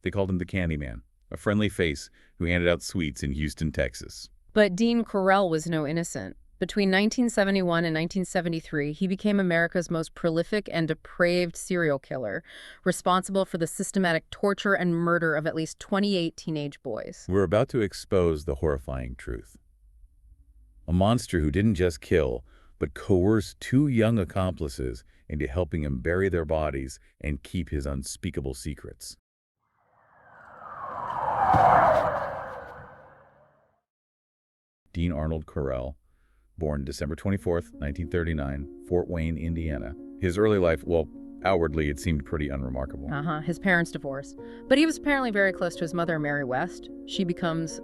They called him the Candyman, a friendly face who handed out sweets in Houston, Texas. But Dean Corll was no innocent. Between 1971 and 1973, he became America's most prolific and depraved serial killer, responsible for the systematic torture and murder of at least 28 teenage boys. We're about to expose the horrifying truth. A monster who didn't just kill, but coerced two young accomplices into helping him bury their bodies and keep his unspeakable secrets. Dean Arnold Corll, born December 24th, 1939, Fort Wayne, Indiana. His early life, well, outwardly, it seemed pretty unremarkable. His parents divorced. But he was apparently very close to his mother, Mary West. She becomes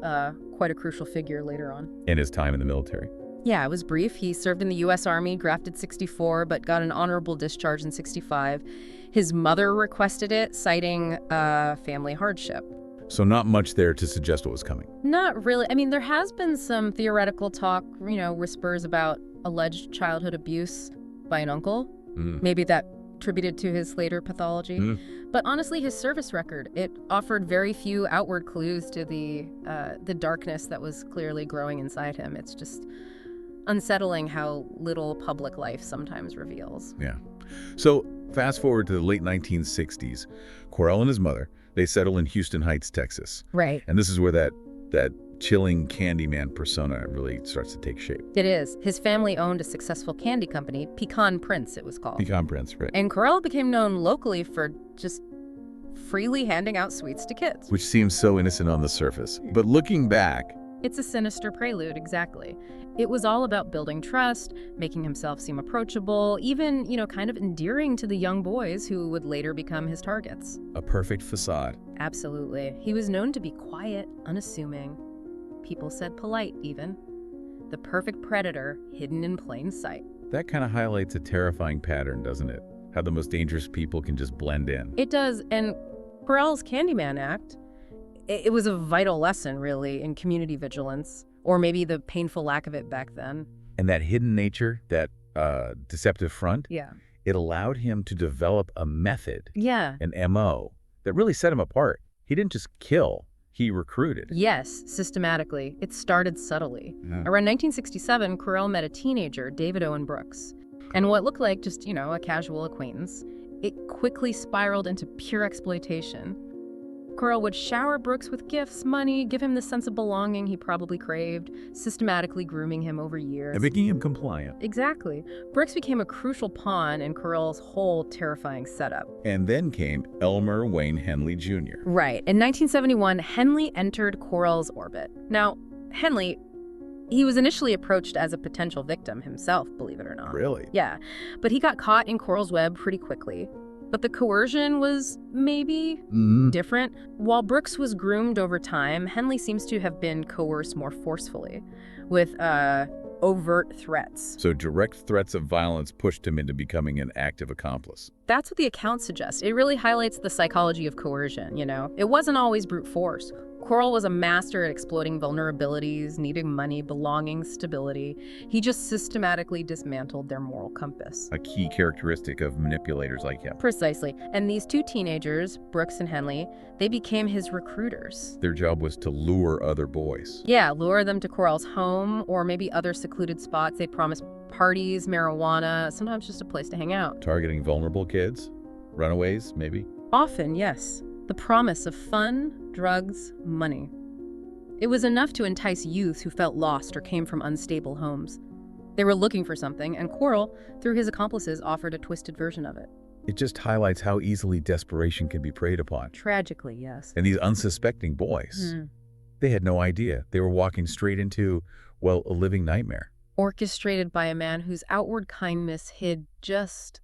quite a crucial figure later on. In his time in the military. Yeah, it was brief. He served in the U.S. Army, drafted 64, but got an honorable discharge in 65. His mother requested it, citing family hardship. So not much there to suggest what was coming. Not really. I mean, there has been some theoretical talk, whispers about alleged childhood abuse by an uncle. Maybe that attributed to his later pathology. But honestly, his service record, it offered very few outward clues to the darkness that was clearly growing inside him. It's just unsettling how little public life sometimes reveals. Yeah. So fast forward to the late 1960s, Corll and his mother, they settle in Houston Heights, Texas. Right. And this is where that chilling Candyman persona really starts to take shape. It is. His family owned a successful candy company, Pecan Prince, it was called. Pecan Prince, right. And Corll became known locally for just freely handing out sweets to kids. Which seems so innocent on the surface. But looking back, it's a sinister prelude, exactly. It was all about building trust, making himself seem approachable, even, kind of endearing to the young boys who would later become his targets. A perfect facade. Absolutely. He was known to be quiet, unassuming. People said polite, even. The perfect predator hidden in plain sight. That kind of highlights a terrifying pattern, doesn't it? How the most dangerous people can just blend in. It does, and Corll's Candyman act, it was a vital lesson, really, in community vigilance, or maybe the painful lack of it back then. And that hidden nature, that deceptive front, yeah, it allowed him to develop a method, an MO, that really set him apart. He didn't just kill, he recruited. Yes, systematically. It started subtly. Yeah. Around 1967, Corll met a teenager, David Owen Brooks. And what looked like just, a casual acquaintance, it quickly spiraled into pure exploitation. Corll would shower Brooks with gifts, money, give him the sense of belonging he probably craved, systematically grooming him over years. And making him compliant. Exactly. Brooks became a crucial pawn in Corll's whole terrifying setup. And then came Elmer Wayne Henley Jr. Right. In 1971, Henley entered Corll's orbit. Now, Henley, he was initially approached as a potential victim himself, believe it or not. Really? Yeah. But he got caught in Corll's web pretty quickly. But the coercion was maybe different. While Brooks was groomed over time, Henley seems to have been coerced more forcefully, with overt threats. So direct threats of violence pushed him into becoming an active accomplice. That's what the accounts suggest. It really highlights the psychology of coercion, It wasn't always brute force. Corll was a master at exploiting vulnerabilities, needing money, belonging, stability. He just systematically dismantled their moral compass. A key characteristic of manipulators like him. Precisely. And these two teenagers, Brooks and Henley, they became his recruiters. Their job was to lure other boys. Yeah, lure them to Corll's home or maybe other secluded spots. They'd promise parties, marijuana, sometimes just a place to hang out. Targeting vulnerable kids? Runaways, maybe? Often, yes. The promise of fun, drugs, money. It was enough to entice youth who felt lost or came from unstable homes. They were looking for something, and Corll, through his accomplices, offered a twisted version of it. It just highlights how easily desperation can be preyed upon. Tragically, yes. And these unsuspecting boys, they had no idea. They were walking straight into, a living nightmare. Orchestrated by a man whose outward kindness hid just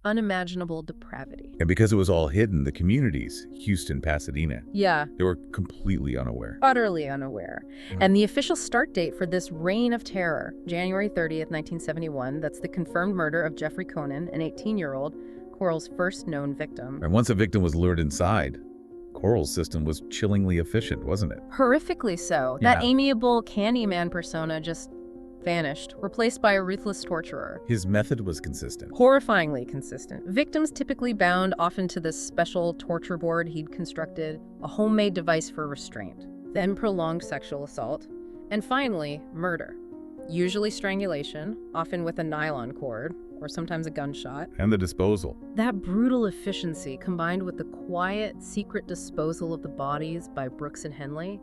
unimaginable depravity. And because it was all hidden, the communities, Houston, Pasadena, they were completely unaware. Utterly unaware. And the official start date for this reign of terror, January 30th, 1971, that's the confirmed murder of Jeffrey Konen, an 18-year-old, Corll's first known victim. And once a victim was lured inside, Corll's system was chillingly efficient, wasn't it? Horrifically so. That amiable Candyman persona just vanished, replaced by a ruthless torturer. His method was consistent. Horrifyingly consistent. Victims typically bound often to this special torture board he'd constructed, a homemade device for restraint. Then prolonged sexual assault. And finally, murder. Usually strangulation, often with a nylon cord, or sometimes a gunshot. And the disposal. That brutal efficiency, combined with the quiet, secret disposal of the bodies by Brooks and Henley,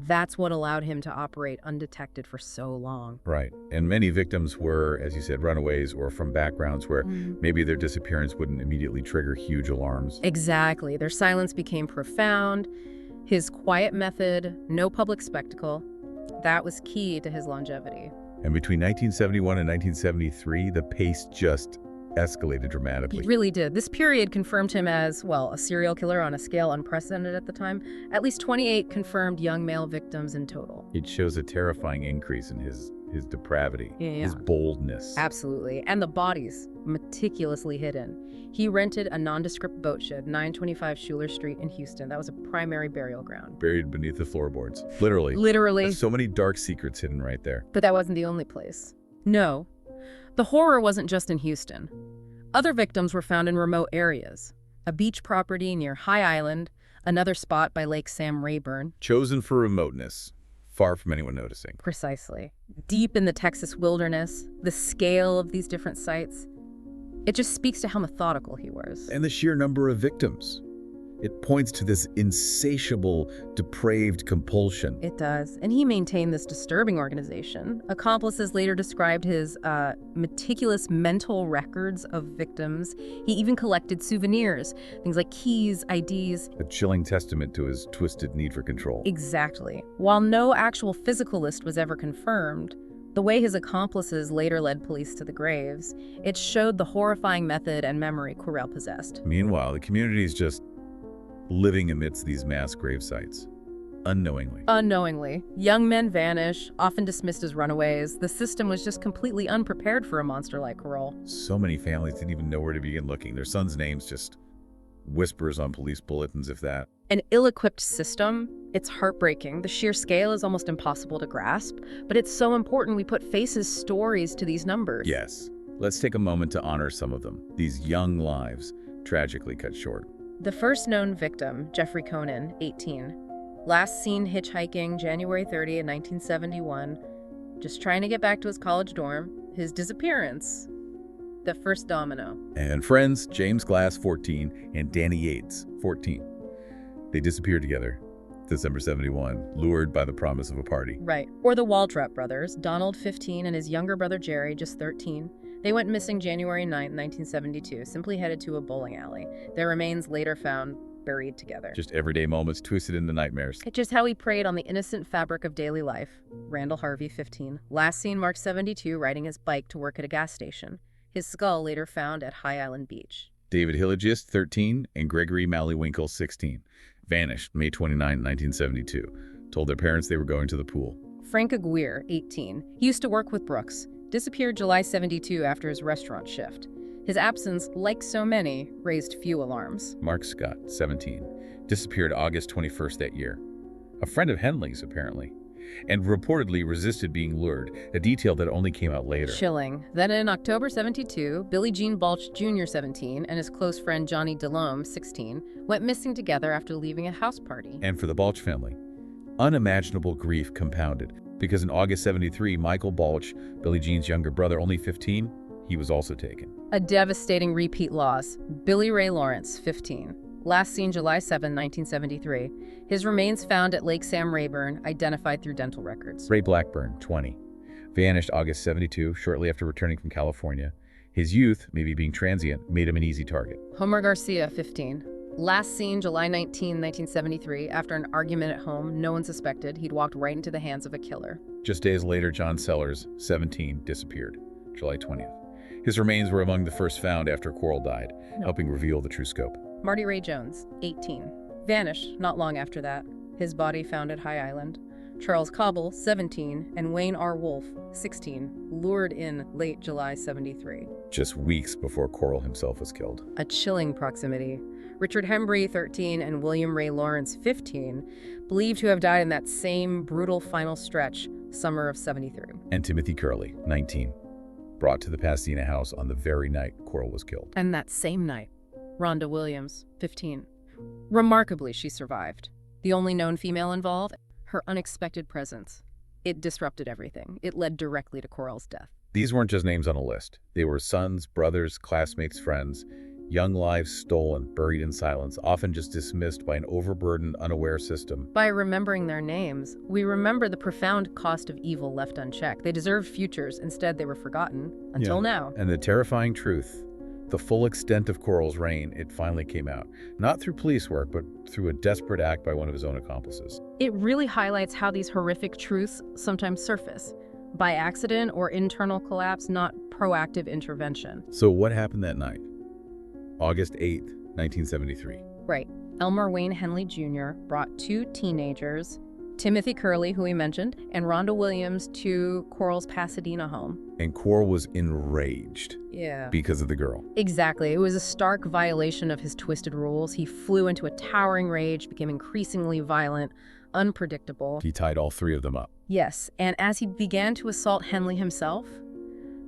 that's what allowed him to operate undetected for so long. Right. And many victims were, as you said, runaways or from backgrounds where maybe their disappearance wouldn't immediately trigger huge alarms. Exactly. Their silence became profound. His quiet method, no public spectacle, that was key to his longevity. And between 1971 and 1973, the pace just escalated dramatically. He really did. This period confirmed him as, well, a serial killer on a scale unprecedented at the time. At least 28 confirmed young male victims in total. It shows a terrifying increase in his depravity, his boldness. Absolutely. And the bodies, meticulously hidden. He rented a nondescript boat shed, 925 Schuler Street in Houston. That was a primary burial ground. Buried beneath the floorboards. Literally. Literally. So many dark secrets hidden right there. But that wasn't the only place. No. The horror wasn't just in Houston. Other victims were found in remote areas. A beach property near High Island, another spot by Lake Sam Rayburn. Chosen for remoteness, far from anyone noticing. Precisely. Deep in the Texas wilderness, the scale of these different sites, it just speaks to how methodical he was. And the sheer number of victims. It points to this insatiable, depraved compulsion. It does. And he maintained this disturbing organization. Accomplices later described his meticulous mental records of victims. He even collected souvenirs, things like keys, IDs. A chilling testament to his twisted need for control. Exactly. While no actual physical list was ever confirmed, the way his accomplices later led police to the graves, it showed the horrifying method and memory Corll possessed. Meanwhile, the community is just living amidst these mass grave sites, unknowingly. Unknowingly. Young men vanish, often dismissed as runaways. The system was just completely unprepared for a monster like Corll. So many families didn't even know where to begin looking. Their sons' names just whispers on police bulletins, if that. An ill-equipped system, it's heartbreaking. The sheer scale is almost impossible to grasp, but it's so important we put faces, stories to these numbers. Yes. Let's take a moment to honor some of them. These young lives, tragically cut short. The first known victim, Jeffrey Konen, 18. Last seen hitchhiking January 30, 1971. Just trying to get back to his college dorm. His disappearance. The first domino. And friends, James Glass, 14, and Danny Yates, 14. They disappeared together, December 71, lured by the promise of a party. Right. Or the Waldrop brothers, Donald, 15, and his younger brother Jerry, just 13. They went missing January 9, 1972, simply headed to a bowling alley. Their remains later found buried together. Just everyday moments twisted into nightmares. It's just how he preyed on the innocent fabric of daily life. Randall Harvey, 15. Last seen March 72, riding his bike to work at a gas station. His skull later found at High Island Beach. David Hillagist, 13, and Gregory Mallywinkle, 16. Vanished May 29, 1972. Told their parents they were going to the pool. Frank Aguirre, 18. He used to work with Brooks. Disappeared July 72 after his restaurant shift. His absence, like so many, raised few alarms. Mark Scott, 17. Disappeared August 21st that year. A friend of Henley's, apparently. And reportedly resisted being lured, a detail that only came out later. Chilling. Then in October 72, Billie Jean Balch Jr., 17, and his close friend Johnny DeLome, 16, went missing together after leaving a house party. And for the Balch family, unimaginable grief compounded. Because in August 73, Michael Balch, Billie Jean's younger brother, only 15, he was also taken. A devastating repeat loss. Billy Ray Lawrence, 15. Last seen July 7, 1973. His remains found at Lake Sam Rayburn, identified through dental records. Ray Blackburn, 20. Vanished August 72, shortly after returning from California. His youth, maybe being transient, made him an easy target. Homer Garcia, 15. Last seen July 19, 1973. After an argument at home, no one suspected he'd walked right into the hands of a killer. Just days later, John Sellers, 17, disappeared, July 20th. His remains were among the first found after Corll died, helping reveal the true scope. Marty Ray Jones, 18. Vanished not long after that. His body found at High Island. Charles Cobble, 17, and Wayne R. Wolfe, 16, lured in late July 73. Just weeks before Corll himself was killed. A chilling proximity. Richard Hembry, 13, and William Ray Lawrence, 15, believed to have died in that same brutal final stretch, summer of '73. And Timothy Curley, 19, brought to the Pasadena house on the very night Corll was killed. And that same night, Rhonda Williams, 15. Remarkably, she survived. The only known female involved, her unexpected presence. It disrupted everything. It led directly to Corll's death. These weren't just names on a list. They were sons, brothers, classmates, friends, young lives stolen, buried in silence, often just dismissed by an overburdened, unaware system. By remembering their names, we remember the profound cost of evil left unchecked. They deserved futures. Instead, they were forgotten. Until now. And the terrifying truth, the full extent of Corll's reign, it finally came out. Not through police work, but through a desperate act by one of his own accomplices. It really highlights how these horrific truths sometimes surface. By accident or internal collapse, not proactive intervention. So what happened that night? August 8th, 1973. Right. Elmer Wayne Henley Jr. brought two teenagers, Timothy Curley, who we mentioned, and Rhonda Williams, to Corll's Pasadena home. And Corll was enraged. Yeah. Because of the girl. Exactly. It was a stark violation of his twisted rules. He flew into a towering rage, became increasingly violent, unpredictable. He tied all three of them up. Yes, and as he began to assault Henley himself,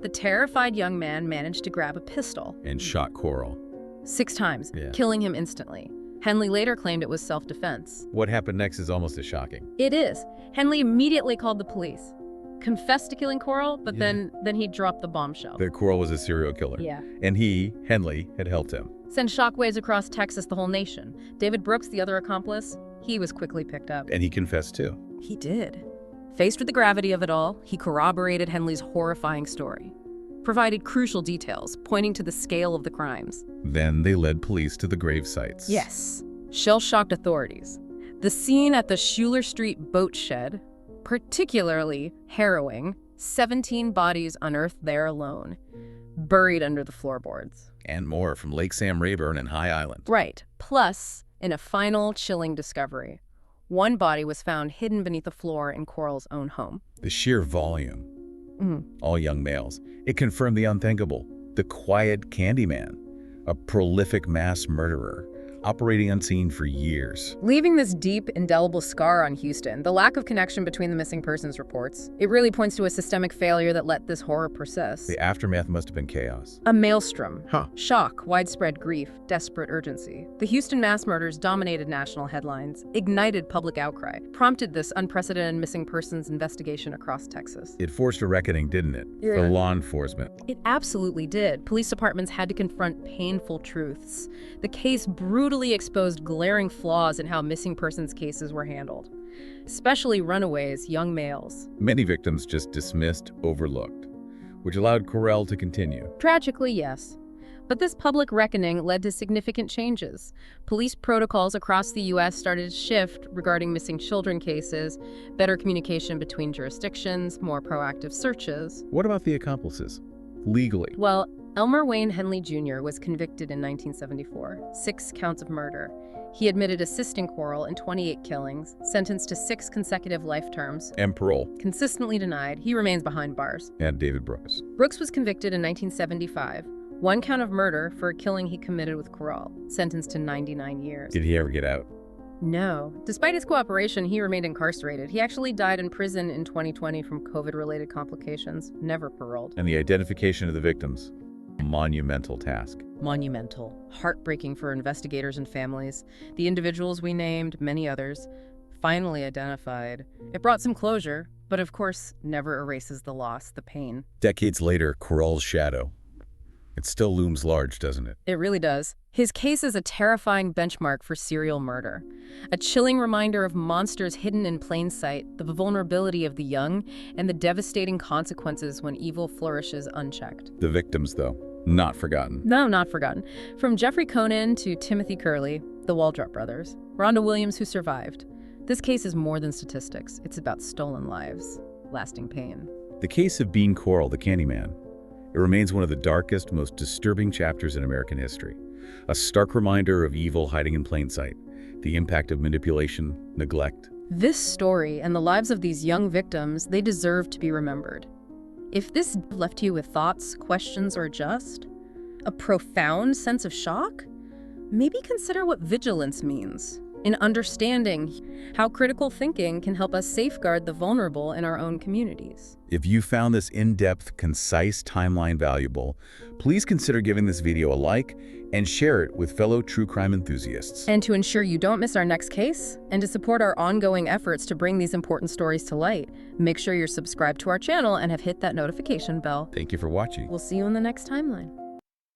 the terrified young man managed to grab a pistol. And shot Corll. 6 times, killing him instantly. Henley later claimed it was self-defense. What happened next is almost as shocking. It is. Henley immediately called the police, confessed to killing Corll, but then he dropped the bombshell. That Corll was a serial killer. Yeah. And he, Henley, had helped him. Sent shockwaves across Texas, the whole nation. David Brooks, the other accomplice, he was quickly picked up. And he confessed too. He did. Faced with the gravity of it all, he corroborated Henley's horrifying story, provided crucial details pointing to the scale of the crimes. Then they led police to the grave sites. Yes. Shell-shocked authorities. The scene at the Schuler Street boat shed, particularly harrowing. 17 bodies unearthed there alone, buried under the floorboards. And more from Lake Sam Rayburn and High Island. Right. Plus, in a final chilling discovery, one body was found hidden beneath the floor in Corll's own home. The sheer volume. All young males. It confirmed the unthinkable. The quiet Candyman. A prolific mass murderer. Operating unseen for years. Leaving this deep, indelible scar on Houston, the lack of connection between the missing persons reports, it really points to a systemic failure that let this horror persist. The aftermath must have been chaos. A maelstrom. Shock, widespread grief, desperate urgency. The Houston mass murders dominated national headlines, ignited public outcry, prompted this unprecedented missing persons investigation across Texas. It forced a reckoning, didn't it? For law enforcement. It absolutely did. Police departments had to confront painful truths. The case brutally exposed glaring flaws in how missing persons cases were handled, especially runaways, young males. Many victims just dismissed, overlooked, which allowed Corll to continue. Tragically, yes. But this public reckoning led to significant changes. Police protocols across the U.S. started to shift regarding missing children cases, better communication between jurisdictions, more proactive searches. What about the accomplices? Legally? Well, Elmer Wayne Henley Jr. was convicted in 1974, 6 counts of murder. He admitted assisting Corll in 28 killings, sentenced to 6 consecutive life terms. And parole. Consistently denied. He remains behind bars. And David Brooks. Brooks was convicted in 1975, 1 count of murder for a killing he committed with Corll, sentenced to 99 years. Did he ever get out? No. Despite his cooperation, he remained incarcerated. He actually died in prison in 2020 from COVID-related complications, never paroled. And the identification of the victims? A monumental task. Monumental. Heartbreaking for investigators and families. The individuals we named, many others, finally identified. It brought some closure, but of course never erases the loss, the pain. Decades later, Corll's shadow. It still looms large, doesn't it? It really does. His case is a terrifying benchmark for serial murder. A chilling reminder of monsters hidden in plain sight, the vulnerability of the young, and the devastating consequences when evil flourishes unchecked. The victims, though, not forgotten. No, not forgotten. From Jeffrey Konen to Timothy Curley, the Waldrop brothers, Rhonda Williams, who survived. This case is more than statistics. It's about stolen lives, lasting pain. The case of Dean Corll, the Candyman. It remains one of the darkest, most disturbing chapters in American history. A stark reminder of evil hiding in plain sight, the impact of manipulation, neglect. This story and the lives of these young victims, they deserve to be remembered. If this left you with thoughts, questions, or just a profound sense of shock, maybe consider what vigilance means. in understanding how critical thinking can help us safeguard the vulnerable in our own communities. If you found this in-depth, concise timeline valuable, please consider giving this video a like and share it with fellow true crime enthusiasts. And to ensure you don't miss our next case, and to support our ongoing efforts to bring these important stories to light, make sure you're subscribed to our channel and have hit that notification bell. Thank you for watching. We'll see you in the next timeline.